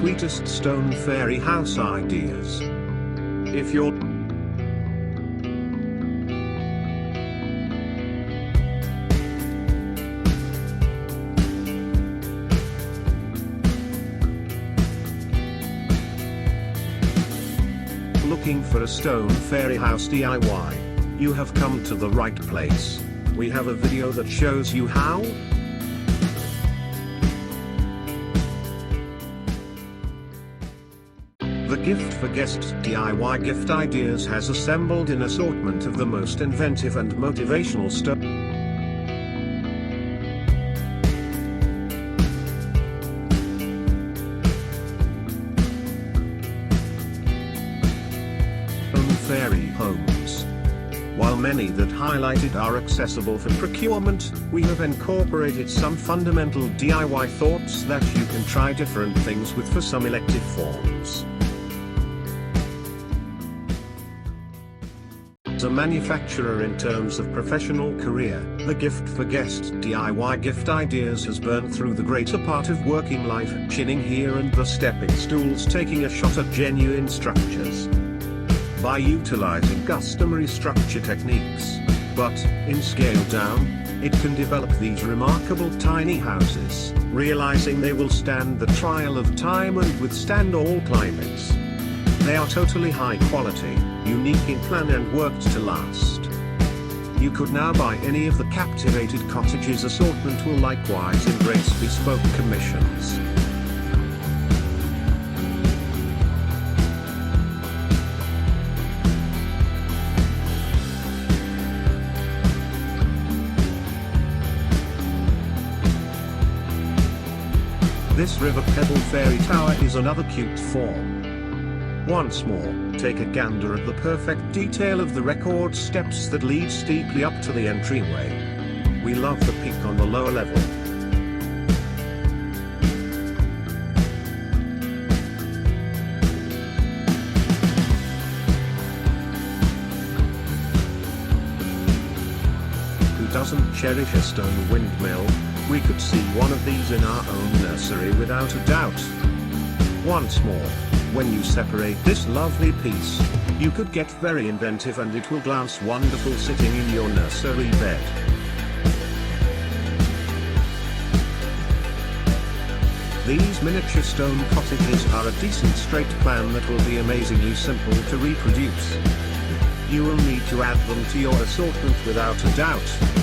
Sweetest stone fairy house ideas. If you're looking for a stone fairy house DIY, you have come to the right place. We have a video that shows you how. The Gift for Guests DIY Gift Ideas has assembled an assortment of the most inventive and motivational stone fairy homes. While many that highlighted are accessible for procurement, we have incorporated some fundamental DIY thoughts that you can try different things with for some elective forms. As a manufacturer in terms of professional career, the Gift for Guests DIY Gift Ideas has burned through the greater part of working life, chinning here and the stepping stools, taking a shot at genuine structures by utilizing customary structure techniques. But, in scale down, it can develop these remarkable tiny houses, realizing they will stand the trial of time and withstand all climates. They are totally high quality, unique in plan and worked to last. You could now buy any of the captivated cottages. Assortment will likewise embrace bespoke commissions. This river pebble fairy tower is another cute form. Once more, take a gander at the perfect detail of the record steps that lead steeply up to the entryway. We love the peak on the lower level. Who doesn't cherish a stone windmill? We could see one of these in our own nursery without a doubt. Once more, when you separate this lovely piece, you could get very inventive and it will glance wonderful sitting in your nursery bed. These miniature stone cottages are a decent straight plan that will be amazingly simple to reproduce. You will need to add them to your assortment without a doubt.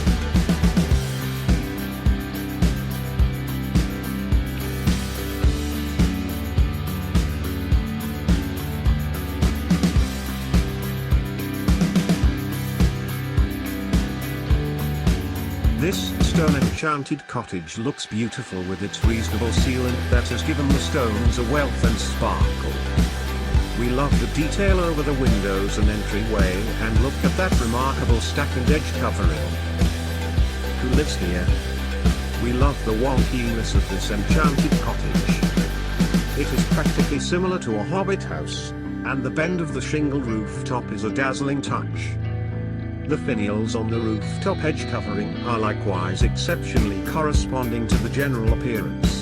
This stone enchanted cottage looks beautiful with its reasonable sealant that has given the stones a wealth and sparkle. We love the detail over the windows and entryway, and look at that remarkable stack and edge covering. Who lives here? We love the wonkiness of this enchanted cottage. It is practically similar to a hobbit house, and the bend of the shingled rooftop is a dazzling touch. The finials on the rooftop edge covering are likewise exceptionally corresponding to the general appearance.